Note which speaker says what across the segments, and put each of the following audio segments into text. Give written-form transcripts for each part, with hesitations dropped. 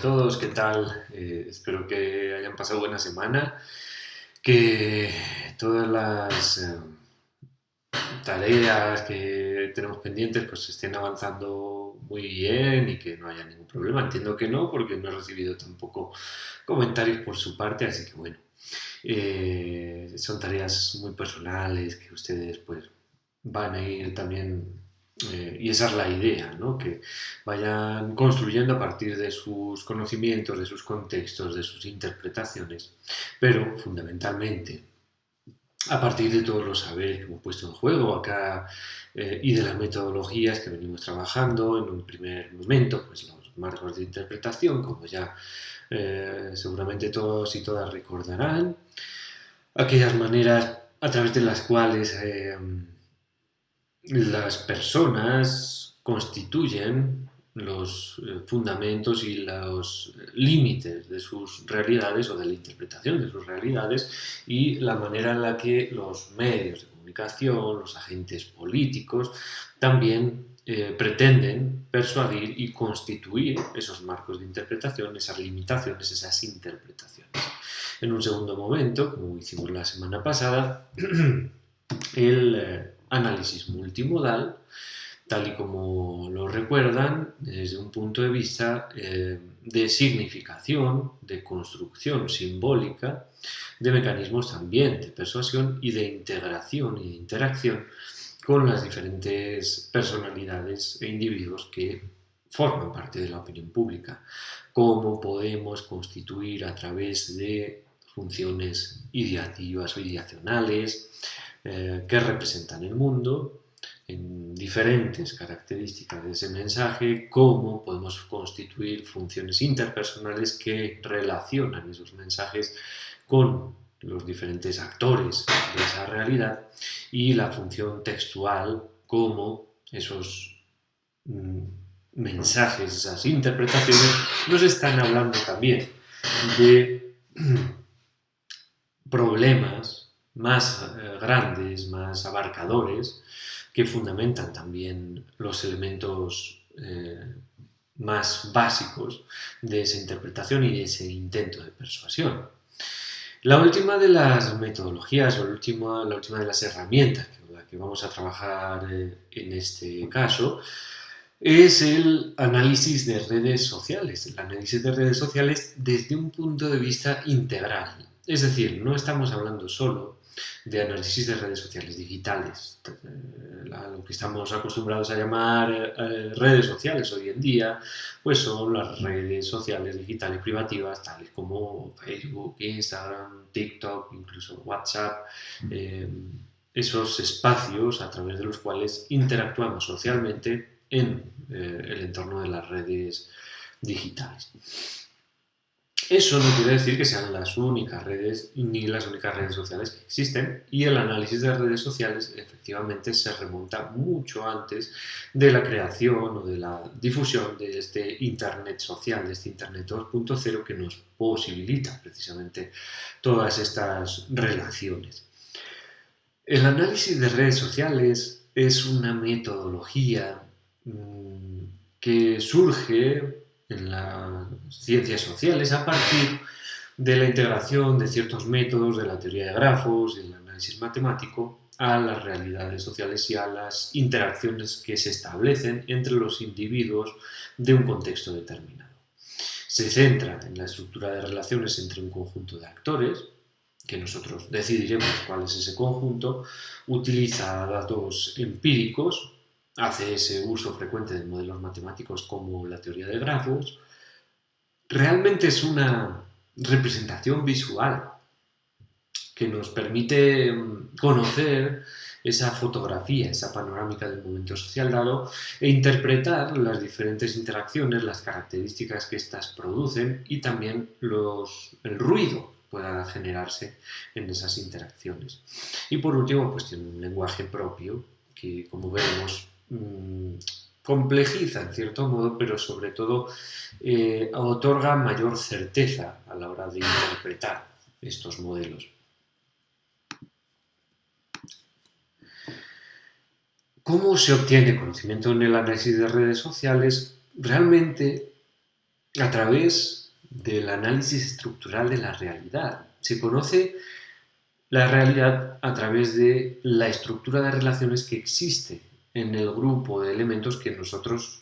Speaker 1: todos, ¿qué tal? Espero que hayan pasado buena semana, que todas las tareas que tenemos pendientes pues estén avanzando muy bien y que no haya ningún problema. Entiendo que no, porque no he recibido tampoco comentarios por su parte, así que bueno, son tareas muy personales que ustedes pues van a ir también, y esa es la idea, ¿no? Que vayan construyendo a partir de sus conocimientos, de sus contextos, de sus interpretaciones, pero fundamentalmente a partir de todos los saberes que hemos puesto en juego acá, y de las metodologías que venimos trabajando en un primer momento, pues los marcos de interpretación, como ya seguramente todos y todas recordarán, aquellas maneras a través de las cuales las personas constituyen los fundamentos y los límites de sus realidades o de la interpretación de sus realidades, y la manera en la que los medios de comunicación, los agentes políticos, también pretenden persuadir y constituir esos marcos de interpretación, esas limitaciones, esas interpretaciones. En un segundo momento, como hicimos la semana pasada, el análisis multimodal, tal y como lo recuerdan, desde un punto de vista de significación, de construcción simbólica, de mecanismos también de persuasión y de integración y de interacción con las diferentes personalidades e individuos que forman parte de la opinión pública. Cómo podemos constituir a través de funciones ideativas o ideacionales que representan el mundo, en diferentes características de ese mensaje, cómo podemos constituir funciones interpersonales que relacionan esos mensajes con los diferentes actores de esa realidad, y la función textual, cómo esos mensajes, esas interpretaciones nos están hablando también de problemas más grandes, más abarcadores, que fundamentan también los elementos más básicos de esa interpretación y de ese intento de persuasión. La última de las metodologías o la última de las herramientas con la que vamos a trabajar en este caso es el análisis de redes sociales. El análisis de redes sociales desde un punto de vista integral. Es decir, no estamos hablando solo de análisis de redes sociales digitales, lo que estamos acostumbrados a llamar redes sociales hoy en día, pues son las redes sociales digitales privativas, tales como Facebook, Instagram, TikTok, incluso WhatsApp, esos espacios a través de los cuales interactuamos socialmente en el entorno de las redes digitales. Eso no quiere decir que sean las únicas redes ni las únicas redes sociales que existen, y el análisis de redes sociales efectivamente se remonta mucho antes de la creación o de la difusión de este Internet social, de este Internet 2.0 que nos posibilita precisamente todas estas relaciones. El análisis de redes sociales es una metodología que surge en las ciencias sociales a partir de la integración de ciertos métodos de la teoría de grafos y el análisis matemático a las realidades sociales y a las interacciones que se establecen entre los individuos de un contexto determinado. Se centra en la estructura de relaciones entre un conjunto de actores, que nosotros decidiremos cuál es ese conjunto, utiliza datos empíricos, hace ese uso frecuente de modelos matemáticos como la teoría de grafos. Realmente es una representación visual que nos permite conocer esa fotografía, esa panorámica del momento social dado, e interpretar las diferentes interacciones, las características que éstas producen y también el ruido pueda generarse en esas interacciones. Y por último, pues tiene un lenguaje propio que, como vemos, complejiza en cierto modo, pero sobre todo otorga mayor certeza a la hora de interpretar estos modelos. ¿Cómo se obtiene conocimiento en el análisis de redes sociales? Realmente a través del análisis estructural de la realidad. Se conoce la realidad a través de la estructura de relaciones que existe en el grupo de elementos que nosotros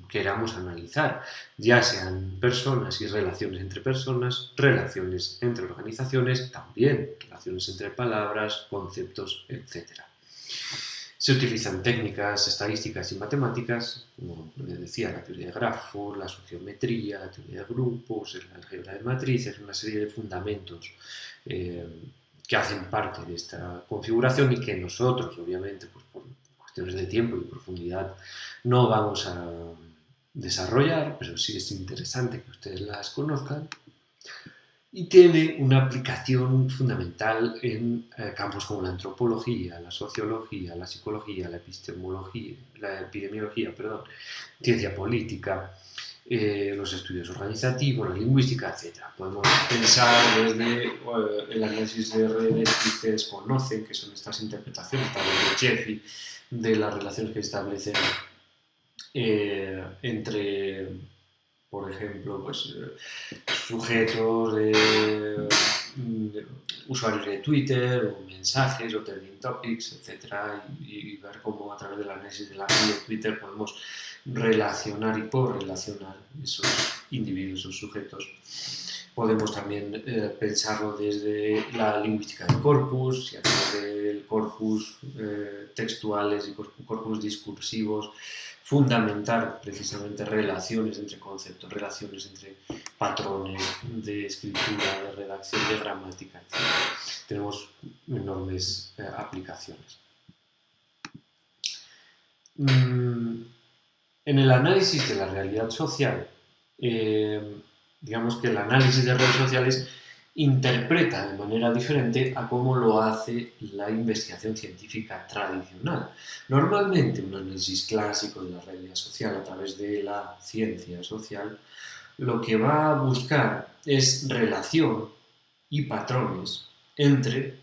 Speaker 1: queramos analizar, ya sean personas y relaciones entre personas, relaciones entre organizaciones, también relaciones entre palabras, conceptos, etc. Se utilizan técnicas estadísticas y matemáticas, como les decía, la teoría de grafos, la sociometría, la teoría de grupos, el álgebra de matrices, una serie de fundamentos que hacen parte de esta configuración y que nosotros, obviamente, pues por cuestiones de tiempo y profundidad, no vamos a desarrollar, pero sí es interesante que ustedes las conozcan. Y tiene una aplicación fundamental en campos como la antropología, la sociología, la psicología, la epistemología, la epidemiología, perdón, ciencia política, los estudios organizativos, la lingüística, etc. Podemos pensar desde el análisis de redes que ustedes conocen, que son estas interpretaciones, tal vez de Jeffrey, de las relaciones que establecen entre, por ejemplo, pues, sujetos de usuarios de Twitter o mensajes o trending topics, etc. Y ver cómo a través del análisis de la red de Twitter podemos relacionar y correlacionar esos individuos o sujetos. Podemos también pensarlo desde la lingüística del corpus, y a través del corpus textuales y corpus discursivos, fundamentar precisamente relaciones entre conceptos, relaciones entre patrones de escritura, de redacción, de gramática, etc. Tenemos enormes aplicaciones. En el análisis de la realidad social, digamos que el análisis de redes sociales interpreta de manera diferente a cómo lo hace la investigación científica tradicional. Normalmente un análisis clásico de la realidad social a través de la ciencia social lo que va a buscar es relación y patrones entre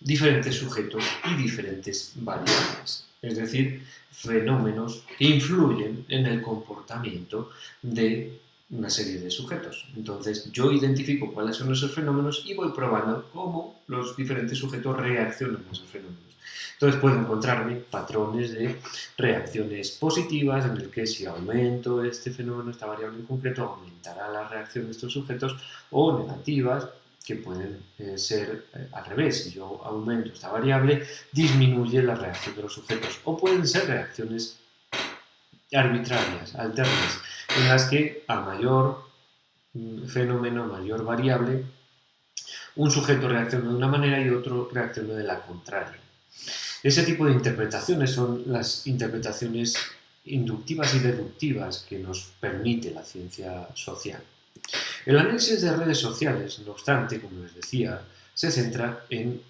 Speaker 1: diferentes sujetos y diferentes variables, es decir, fenómenos que influyen en el comportamiento de una serie de sujetos. Entonces yo identifico cuáles son esos fenómenos y voy probando cómo los diferentes sujetos reaccionan a esos fenómenos. Entonces puedo encontrarme patrones de reacciones positivas en el que si aumento este fenómeno, esta variable en concreto, aumentará la reacción de estos sujetos, o negativas que pueden ser al revés. Si yo aumento esta variable, disminuye la reacción de los sujetos, o pueden ser reacciones arbitrarias, alternas, en las que a mayor fenómeno, a mayor variable, un sujeto reacciona de una manera y otro reacciona de la contraria. Ese tipo de interpretaciones son las interpretaciones inductivas y deductivas que nos permite la ciencia social. El análisis de redes sociales, no obstante, como les decía, se centra en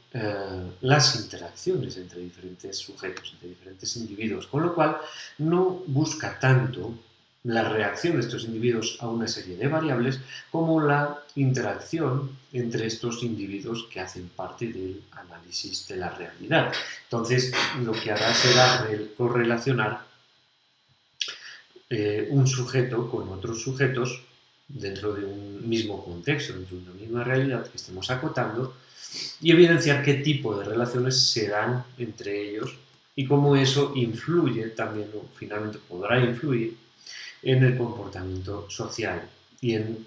Speaker 1: las interacciones entre diferentes sujetos, entre diferentes individuos, con lo cual no busca tanto la reacción de estos individuos a una serie de variables como la interacción entre estos individuos que hacen parte del análisis de la realidad. Entonces, lo que hará será correlacionar un sujeto con otros sujetos dentro de un mismo contexto, dentro de una misma realidad que estemos acotando, y evidenciar qué tipo de relaciones se dan entre ellos y cómo eso influye también, o finalmente podrá influir, en el comportamiento social y en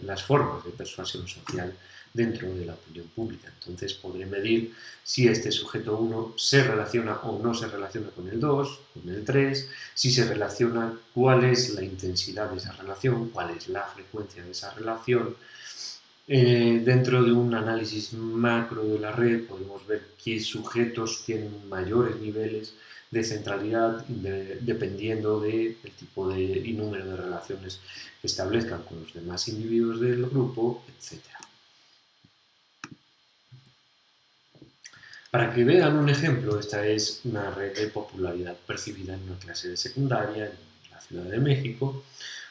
Speaker 1: las formas de persuasión social dentro de la opinión pública. Entonces podré medir si este sujeto 1 se relaciona o no se relaciona con el 2, con el 3, si se relaciona, cuál es la intensidad de esa relación, cuál es la frecuencia de esa relación. Dentro de un análisis macro de la red podemos ver qué sujetos tienen mayores niveles de centralidad dependiendo del tipo de, y número de relaciones que establezcan con los demás individuos del grupo, etc. Para que vean un ejemplo, esta es una red de popularidad percibida en una clase de secundaria en la Ciudad de México.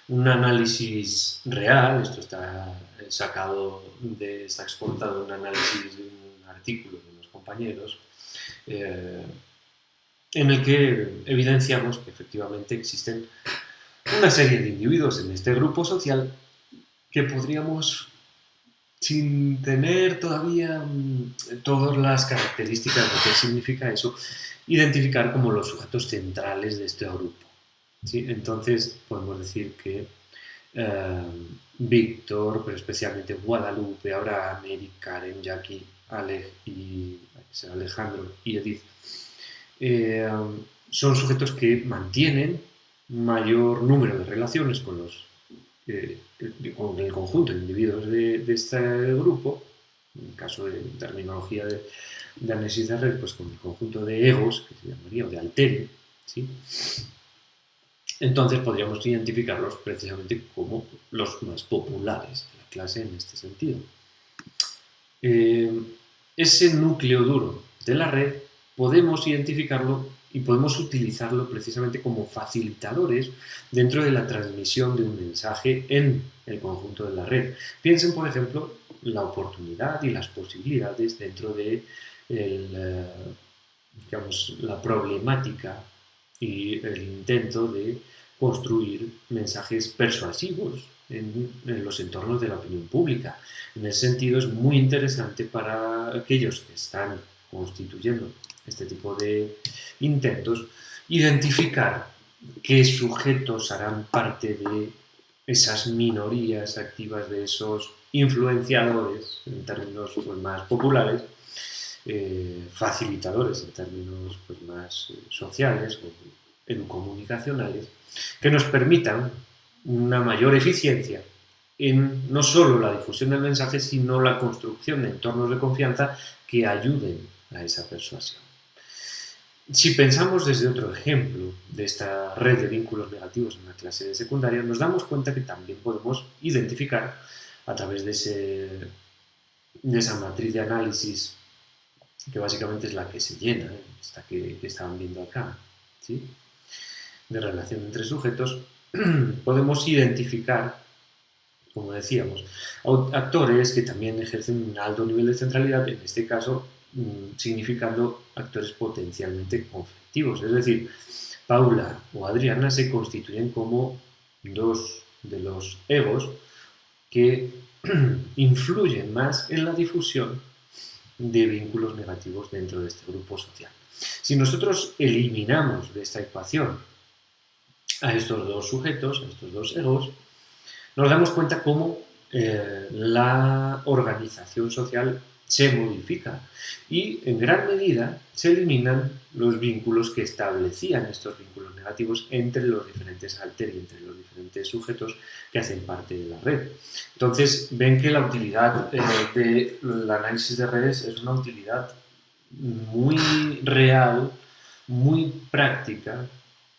Speaker 1: Un análisis real, esto está está exportado de un análisis de un artículo de unos compañeros, en el que evidenciamos que efectivamente existen una serie de individuos en este grupo social que podríamos, sin tener todavía todas las características de qué significa eso, identificar como los sujetos centrales de este grupo. ¿Sí? Entonces podemos decir que eh, Víctor, pero especialmente Guadalupe, Abraham, Eric, Karen, Jackie, Alejandro y Edith, eh, son sujetos que mantienen mayor número de relaciones con el conjunto de individuos de este grupo, en el caso de terminología de análisis de red, pues con el conjunto de egos, que se llamaría, o de alteri, ¿sí? Entonces podríamos identificarlos precisamente como los más populares de la clase en este sentido. Ese núcleo duro de la red podemos identificarlo y podemos utilizarlo precisamente como facilitadores dentro de la transmisión de un mensaje en el conjunto de la red. Piensen, por ejemplo, la oportunidad y las posibilidades dentro de la problemática y el intento de construir mensajes persuasivos en los entornos de la opinión pública. En ese sentido es muy interesante para aquellos que están constituyendo este tipo de intentos identificar qué sujetos harán parte de esas minorías activas, de esos influenciadores en términos pues, más populares, facilitadores en términos pues, más sociales o educomunicacionales, que nos permitan una mayor eficiencia en no solo la difusión del mensaje, sino la construcción de entornos de confianza que ayuden a esa persuasión. Si pensamos desde otro ejemplo de esta red de vínculos negativos en la clase de secundaria, nos damos cuenta que también podemos identificar a través de esa matriz de análisis, que básicamente es la que se llena, esta que estaban viendo acá, ¿sí? De relación entre sujetos, podemos identificar, como decíamos, actores que también ejercen un alto nivel de centralidad, en este caso significando actores potencialmente conflictivos. Es decir, Paula o Adriana se constituyen como dos de los egos que influyen más en la difusión de vínculos negativos dentro de este grupo social. Si nosotros eliminamos de esta ecuación a estos dos sujetos, a estos dos egos, nos damos cuenta cómo la organización social se modifica y en gran medida se eliminan los vínculos que establecían estos vínculos negativos entre los diferentes alter y entre los diferentes sujetos que hacen parte de la red. Entonces ven que la utilidad del análisis de redes es una utilidad muy real, muy práctica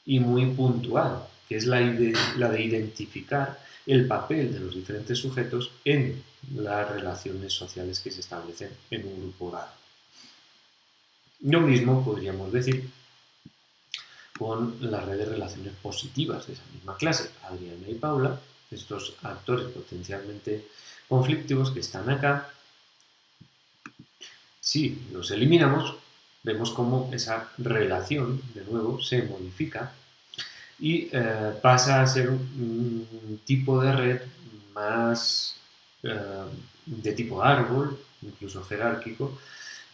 Speaker 1: y muy puntual, que es la de identificar el papel de los diferentes sujetos en las relaciones sociales que se establecen en un grupo dado. Lo mismo podríamos decir con la red de relaciones positivas de esa misma clase, Adriana y Paula, estos actores potencialmente conflictivos que están acá. Si los eliminamos, vemos cómo esa relación, de nuevo, se modifica y pasa a ser un tipo de red más de tipo árbol, incluso jerárquico,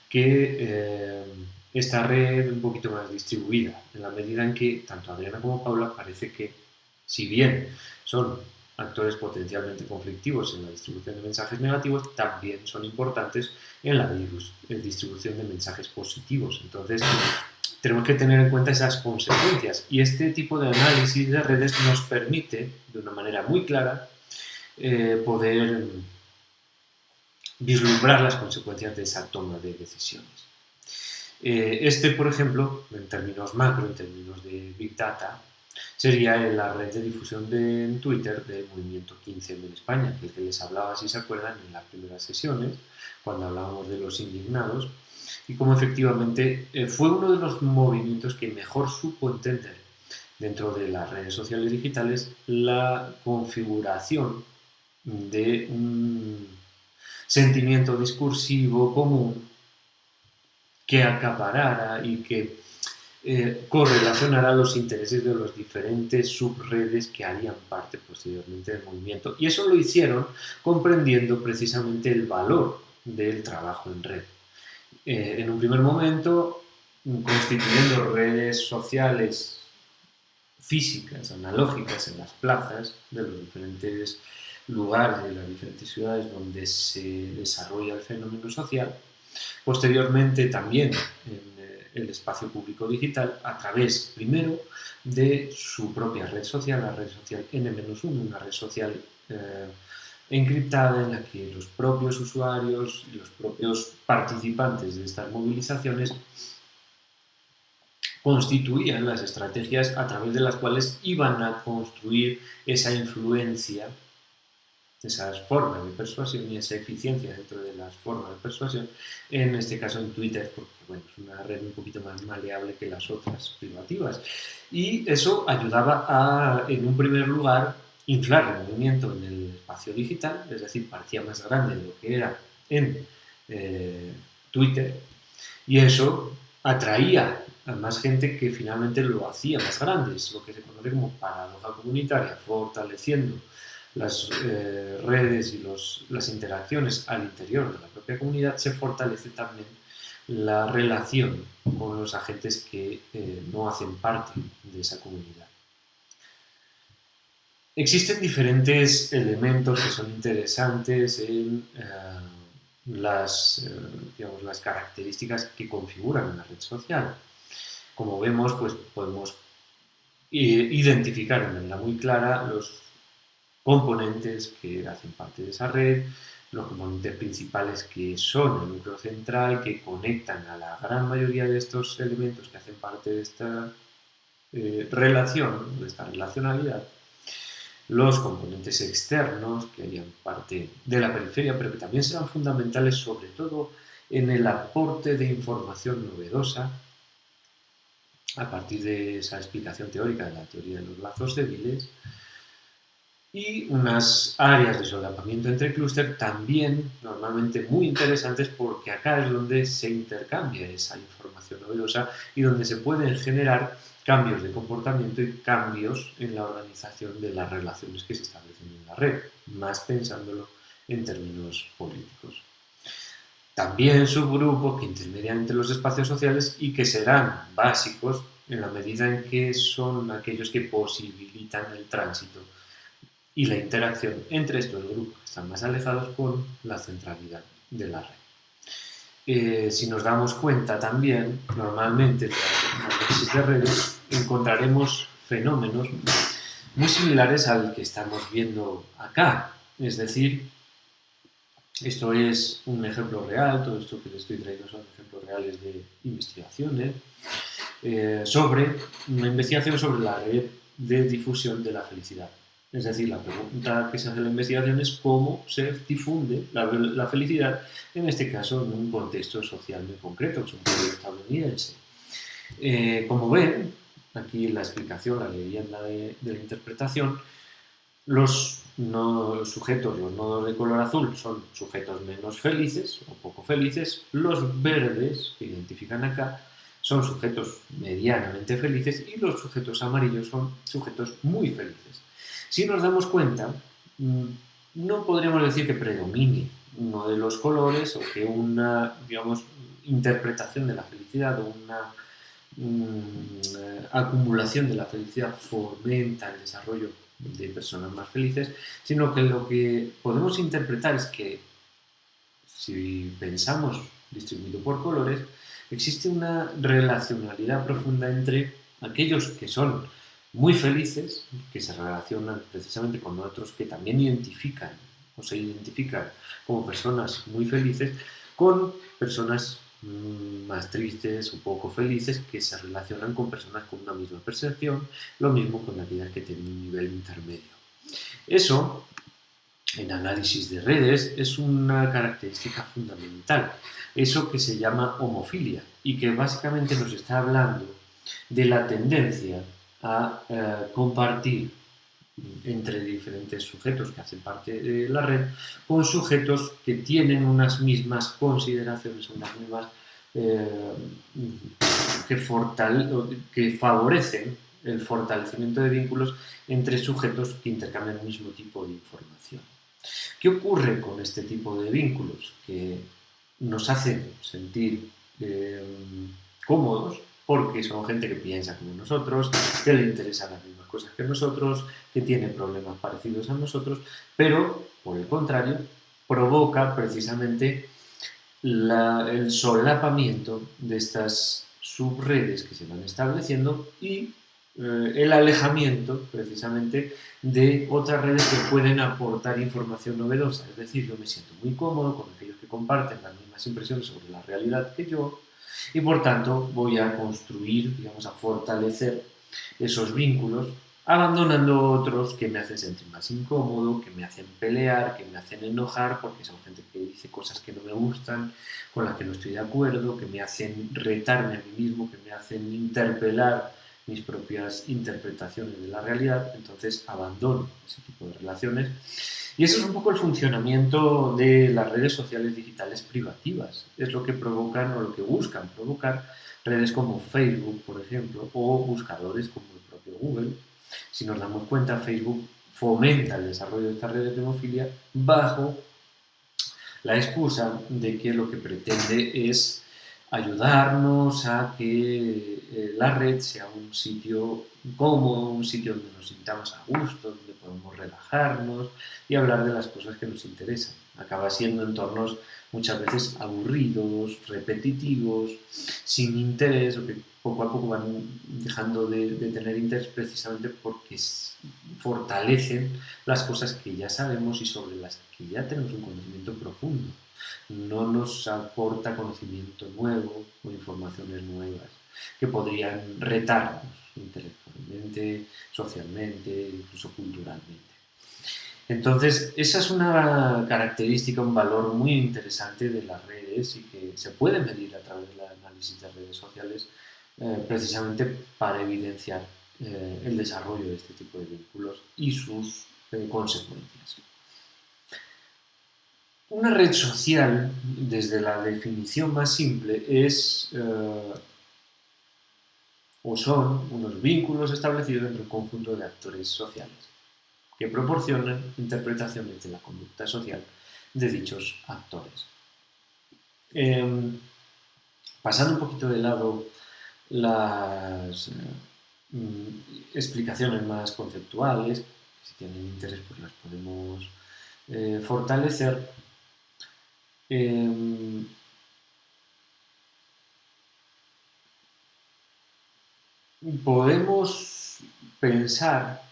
Speaker 1: que esta red un poquito más distribuida, en la medida en que tanto Adriana como Paula parece que, si bien son actores potencialmente conflictivos en la distribución de mensajes negativos, también son importantes en la distribución de mensajes positivos. Entonces, tenemos que tener en cuenta esas consecuencias y este tipo de análisis de redes nos permite, de una manera muy clara, poder vislumbrar las consecuencias de esa toma de decisiones. Por ejemplo, en términos macro, en términos de Big Data, sería la red de difusión en Twitter del movimiento 15M en España, del que les hablaba, si se acuerdan, en las primeras sesiones, cuando hablábamos de los indignados, y cómo efectivamente fue uno de los movimientos que mejor supo entender dentro de las redes sociales digitales la configuración de un sentimiento discursivo común que acaparara y que correlacionará los intereses de las diferentes subredes que harían parte posteriormente del movimiento. Y eso lo hicieron comprendiendo precisamente el valor del trabajo en red. En un primer momento, constituyendo redes sociales físicas, analógicas, en las plazas de los diferentes lugares, de las diferentes ciudades donde se desarrolla el fenómeno social. Posteriormente, también en el espacio público digital, a través, primero, de su propia red social, la red social N-1, una red social encriptada en la que los propios usuarios y los propios participantes de estas movilizaciones constituían las estrategias a través de las cuales iban a construir esa influencia, esas formas de persuasión y esa eficiencia dentro de las formas de persuasión, en este caso en Twitter, porque bueno, es una red un poquito más maleable que las otras privativas. Y eso ayudaba a, en un primer lugar, inflar el movimiento en el espacio digital, es decir, parecía más grande de lo que era en Twitter, y eso atraía a más gente que finalmente lo hacía más grande, es lo que se conoce como paradoja comunitaria, fortaleciendo las redes y las interacciones al interior de la propia comunidad, se fortalece también la relación con los agentes que no hacen parte de esa comunidad. Existen diferentes elementos que son interesantes en las características que configuran una red social. Como vemos, pues podemos identificar de manera muy clara los componentes que hacen parte de esa red, los componentes principales que son el núcleo central, que conectan a la gran mayoría de estos elementos que hacen parte de esta relación, de esta relacionalidad, los componentes externos que harían parte de la periferia, pero que también serán fundamentales sobre todo en el aporte de información novedosa a partir de esa explicación teórica de la teoría de los lazos débiles, y unas áreas de solapamiento entre clúster también normalmente muy interesantes, porque acá es donde se intercambia esa información novedosa y donde se pueden generar cambios de comportamiento y cambios en la organización de las relaciones que se establecen en la red, más pensándolo en términos políticos. También subgrupos que intermedian entre los espacios sociales y que serán básicos en la medida en que son aquellos que posibilitan el tránsito y la interacción entre estos grupos que están más alejados con la centralidad de la red. Si nos damos cuenta también, normalmente en el análisis de redes encontraremos fenómenos muy similares al que estamos viendo acá. Es decir, esto es un ejemplo real, todo esto que les estoy trayendo son ejemplos reales de investigaciones, sobre una investigación sobre la red de difusión de la felicidad. Es decir, la pregunta que se hace en la investigación es cómo se difunde la felicidad, en este caso en un contexto social muy concreto, que es un pueblo estadounidense. Como ven, aquí en la explicación, la leyenda de la interpretación, los sujetos, los nodos de color azul son sujetos menos felices o poco felices, los verdes que identifican acá son sujetos medianamente felices y los sujetos amarillos son sujetos muy felices. Si nos damos cuenta, no podríamos decir que predomine uno de los colores o que una, digamos, interpretación de la felicidad o una acumulación de la felicidad fomenta el desarrollo de personas más felices, sino que lo que podemos interpretar es que si pensamos distribuido por colores, existe una relacionalidad profunda entre aquellos que son muy felices, que se relacionan precisamente con otros que también identifican o se identifican como personas muy felices, con personas más tristes o poco felices que se relacionan con personas con una misma percepción, lo mismo con aquellas que tienen un nivel intermedio. Eso, en análisis de redes, es una característica fundamental, eso que se llama homofilia y que básicamente nos está hablando de la tendencia a compartir entre diferentes sujetos que hacen parte de la red con sujetos que tienen unas mismas consideraciones, unas mismas eh, que favorecen el fortalecimiento de vínculos entre sujetos que intercambian el mismo tipo de información. ¿Qué ocurre con este tipo de vínculos? Que nos hacen sentir cómodos porque son gente que piensa como nosotros, que le interesan las mismas cosas que nosotros, que tiene problemas parecidos a nosotros, pero, por el contrario, provoca precisamente el solapamiento de estas subredes que se van estableciendo y el alejamiento precisamente de otras redes que pueden aportar información novedosa. Es decir, yo me siento muy cómodo con aquellos que comparten las mismas impresiones sobre la realidad que yo y por tanto voy a construir, digamos, a fortalecer esos vínculos, abandonando otros que me hacen sentir más incómodo, que me hacen pelear, que me hacen enojar, porque son gente que dice cosas que no me gustan, con las que no estoy de acuerdo, que me hacen retarme a mí mismo, que me hacen interpelar mis propias interpretaciones de la realidad. Entonces abandono ese tipo de relaciones. Y eso es un poco el funcionamiento de las redes sociales digitales privativas. Es lo que provocan o lo que buscan provocar redes como Facebook, por ejemplo, o buscadores como el propio Google. Si nos damos cuenta, Facebook fomenta el desarrollo de estas redes de hemofilia bajo la excusa de que lo que pretende es ayudarnos a que la red sea un sitio cómodo, un sitio donde nos sintamos a gusto, donde podemos relajarnos y hablar de las cosas que nos interesan. Acaba siendo entornos muchas veces aburridos, repetitivos, sin interés, o que poco a poco van dejando de tener interés precisamente porque fortalecen las cosas que ya sabemos y sobre las que ya tenemos un conocimiento profundo. No nos aporta conocimiento nuevo o informaciones nuevas que podrían retarnos intelectualmente, socialmente, incluso culturalmente. Entonces, esa es una característica, un valor muy interesante de las redes y que se puede medir a través del análisis de redes sociales precisamente para evidenciar el desarrollo de este tipo de vínculos y sus consecuencias. Una red social, desde la definición más simple, es o son unos vínculos establecidos entre un conjunto de actores sociales que proporcionan interpretaciones de la conducta social de dichos actores. Pasando un poquito de lado las explicaciones más conceptuales, si tienen interés pues las podemos fortalecer. Podemos pensar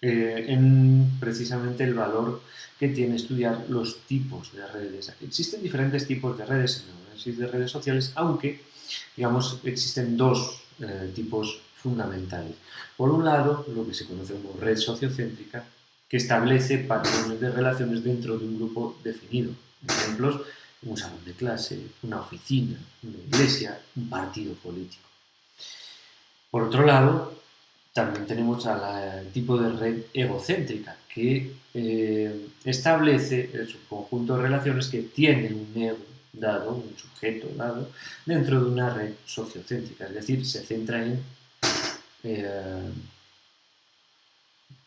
Speaker 1: en precisamente el valor que tiene estudiar los tipos de redes. Existen diferentes tipos de redes en el análisis de redes sociales, aunque, digamos, existen dos tipos fundamentales. Por un lado, lo que se conoce como red sociocéntrica, que establece patrones de relaciones dentro de un grupo definido. Ejemplos, un salón de clase, una oficina, una iglesia, un partido político. Por otro lado, también tenemos al tipo de red egocéntrica, que establece el subconjunto de relaciones que tienen un ego dado, un sujeto dado, dentro de una red sociocéntrica, es decir, se centra en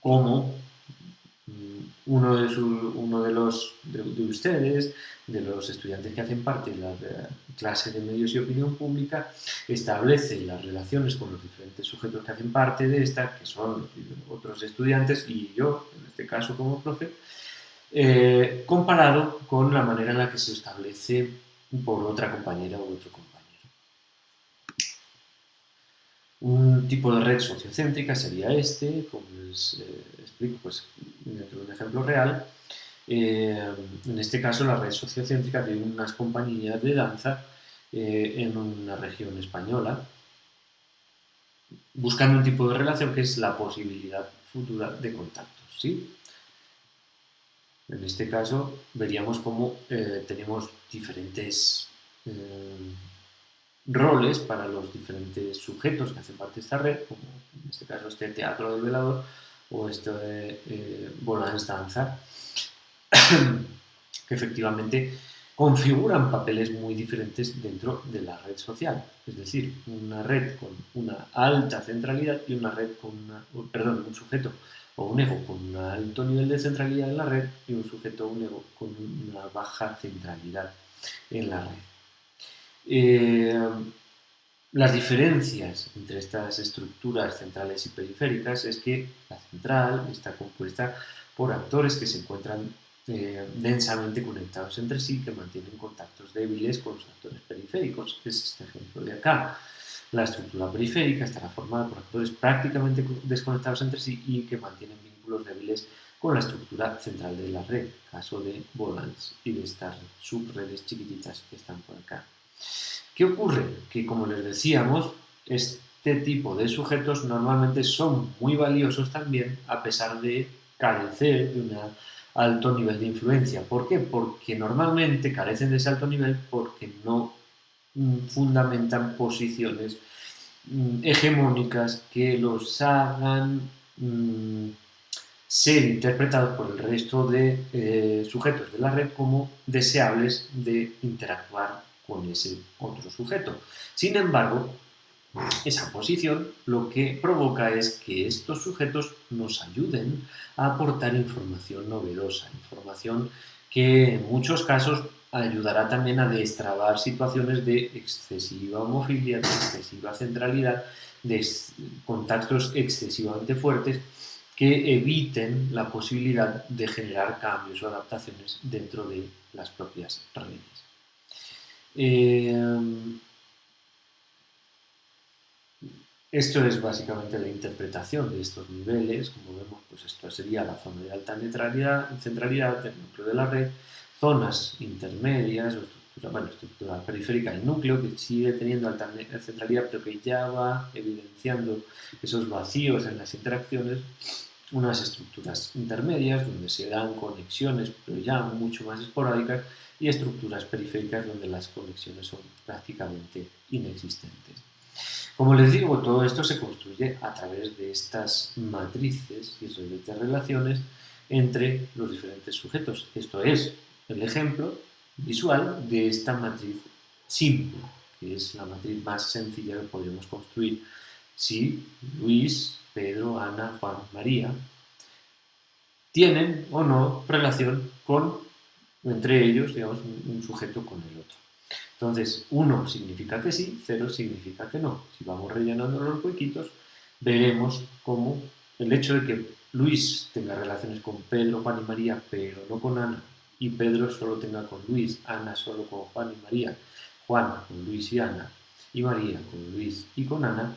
Speaker 1: cómo uno de ustedes, de los estudiantes que hacen parte de la clase de medios y opinión pública, establece las relaciones con los diferentes sujetos que hacen parte de esta, que son otros estudiantes y yo, en este caso como profe, comparado con la manera en la que se establece por otra compañera u otro compañero. Un tipo de red sociocéntrica sería este, como les explico pues, dentro de un ejemplo real. En este caso, la red sociocéntrica de unas compañías de danza en una región española, buscando un tipo de relación que es la posibilidad futura de contactos. ¿Sí? En este caso, veríamos cómo tenemos diferentes roles para los diferentes sujetos que hacen parte de esta red, como en este caso este teatro del velador o este Volans Danza, que efectivamente configuran papeles muy diferentes dentro de la red social. Es decir, una red con una alta centralidad y una red con un sujeto o un ego con un alto nivel de centralidad en la red y un sujeto o un ego con una baja centralidad en la red. Las diferencias entre estas estructuras centrales y periféricas es que la central está compuesta por actores que se encuentran densamente conectados entre sí, que mantienen contactos débiles con los actores periféricos. Es este ejemplo de acá. La estructura periférica estará formada por actores prácticamente desconectados entre sí y que mantienen vínculos débiles con la estructura central de la red, caso de Bolans y de estas subredes chiquititas que están por acá. ¿Qué ocurre? Que, como les decíamos, este tipo de sujetos normalmente son muy valiosos también a pesar de carecer de un alto nivel de influencia. ¿Por qué? Porque normalmente carecen de ese alto nivel porque no fundamentan posiciones hegemónicas que los hagan ser interpretados por el resto de sujetos de la red como deseables de interactuar con ese otro sujeto. Sin embargo, esa posición lo que provoca es que estos sujetos nos ayuden a aportar información novedosa, información que en muchos casos ayudará también a destrabar situaciones de excesiva homofilia, de excesiva centralidad, de contactos excesivamente fuertes que eviten la posibilidad de generar cambios o adaptaciones dentro de las propias redes. Esto es básicamente la interpretación de estos niveles. Como vemos, pues esto sería la zona de alta centralidad del núcleo de la red, zonas intermedias, estructura periférica del núcleo, que sigue teniendo alta centralidad, pero que ya va evidenciando esos vacíos en las interacciones, unas estructuras intermedias donde se dan conexiones, pero ya mucho más esporádicas, y estructuras periféricas donde las conexiones son prácticamente inexistentes. Como les digo, todo esto se construye a través de estas matrices y redes de relaciones entre los diferentes sujetos. Esto es el ejemplo visual de esta matriz simple, que es la matriz más sencilla que podemos construir. Si Luis, Pedro, Ana, Juan, María tienen o no relación con, entre ellos, digamos, un sujeto con el otro. Entonces, 1 significa que sí, 0 significa que no. Si vamos rellenando los huequitos, veremos cómo el hecho de que Luis tenga relaciones con Pedro, Juan y María, pero no con Ana, y Pedro solo tenga con Luis, Ana solo con Juan y María, Juan con Luis y Ana, y María con Luis y con Ana,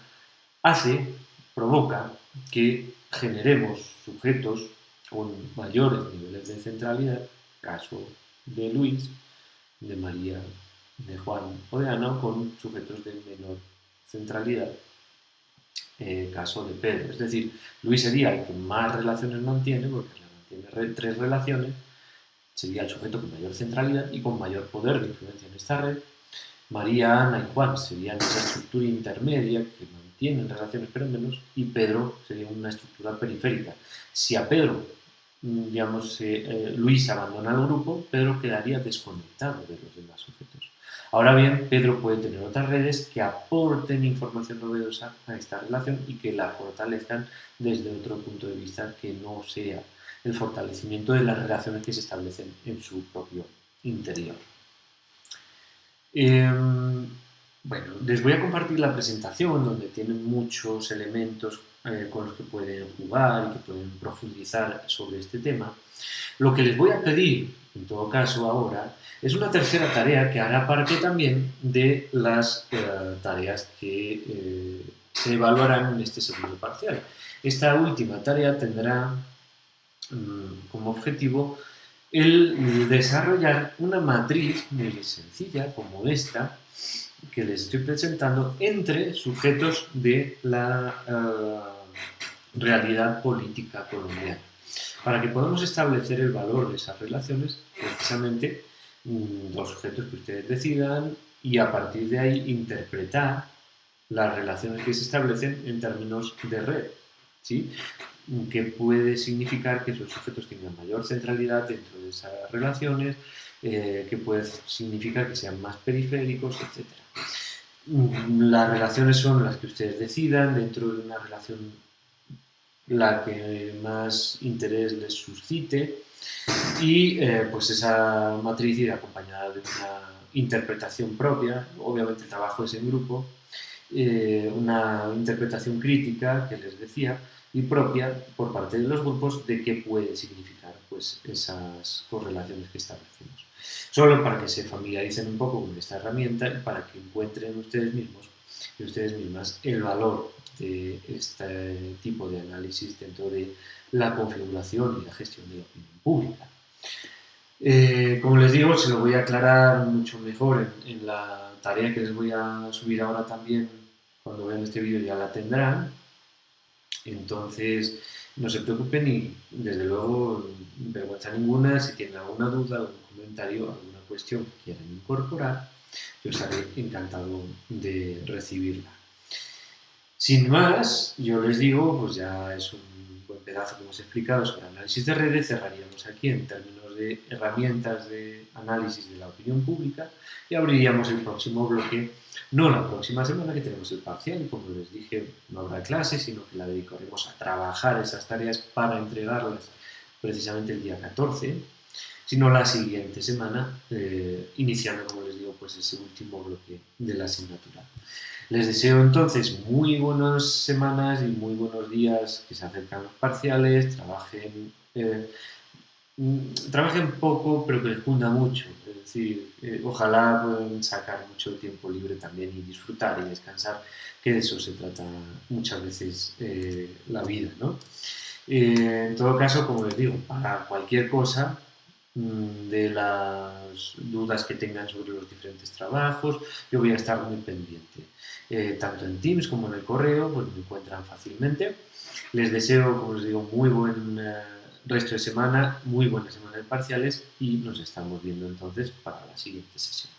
Speaker 1: provoca que generemos sujetos con mayores niveles de centralidad, caso de Luis, de María, de Juan o de Ana, con sujetos de menor centralidad, caso de Pedro. Es decir, Luis sería el que más relaciones mantiene, porque mantiene 3 relaciones, sería el sujeto con mayor centralidad y con mayor poder de influencia en esta red. María, Ana y Juan serían esa estructura intermedia que mantienen relaciones pero menos, y Pedro sería una estructura periférica. Si a Pedro, digamos, Luis abandona el grupo, Pedro quedaría desconectado de los demás sujetos. Ahora bien, Pedro puede tener otras redes que aporten información novedosa a esta relación y que la fortalezcan desde otro punto de vista que no sea el fortalecimiento de las relaciones que se establecen en su propio interior. Bueno, les voy a compartir la presentación donde tienen muchos elementos con los que pueden jugar y que pueden profundizar sobre este tema. Lo que les voy a pedir, en todo caso ahora, es una tercera tarea que hará parte también de las tareas que se evaluarán en este segundo parcial. Esta última tarea tendrá como objetivo el desarrollar una matriz muy sencilla como esta que les estoy presentando entre sujetos de la realidad política colombiana. Para que podamos establecer el valor de esas relaciones, precisamente los sujetos que ustedes decidan, y a partir de ahí interpretar las relaciones que se establecen en términos de red, ¿sí? que puede significar que esos sujetos tengan mayor centralidad dentro de esas relaciones, que puede significar que sean más periféricos, etcétera. Las relaciones son las que ustedes decidan, dentro de una relación la que más interés les suscite, y pues esa matriz irá acompañada de una interpretación propia. Obviamente el trabajo es en grupo, una interpretación crítica, que les decía, y propia por parte de los grupos de qué puede significar pues, esas correlaciones que establecemos. Solo para que se familiaricen un poco con esta herramienta y para que encuentren ustedes mismos y ustedes mismas el valor de este tipo de análisis dentro de la configuración y la gestión de la opinión pública. Como les digo, se lo voy a aclarar mucho mejor en la tarea que les voy a subir ahora también. Cuando vean este vídeo ya la tendrán. Entonces, no se preocupen y, desde luego, vergüenza ninguna. Si tienen alguna duda, algún comentario, alguna cuestión que quieran incorporar, yo estaré encantado de recibirla. Sin más, yo les digo, pues ya es un buen pedazo que hemos explicado sobre análisis de redes. Cerraríamos aquí en términos de herramientas de análisis de la opinión pública y abriríamos el próximo bloque, no la próxima semana, que tenemos el parcial, y como les dije, no habrá clase, sino que la dedicaremos a trabajar esas tareas para entregarlas precisamente el día 14, sino la siguiente semana, iniciando, como les digo, pues ese último bloque de la asignatura. Les deseo entonces muy buenas semanas y muy buenos días, que se acercan los parciales, trabajen poco pero que les cunda mucho, es decir, ojalá puedan sacar mucho tiempo libre también y disfrutar y descansar, que de eso se trata muchas veces la vida, ¿no? En todo caso, como les digo, para cualquier cosa, de las dudas que tengan sobre los diferentes trabajos, yo voy a estar muy pendiente. Tanto en Teams como en el correo, pues me encuentran fácilmente. Les deseo, como les digo, muy buen resto de semana, muy buena semana de parciales, y nos estamos viendo entonces para la siguiente sesión.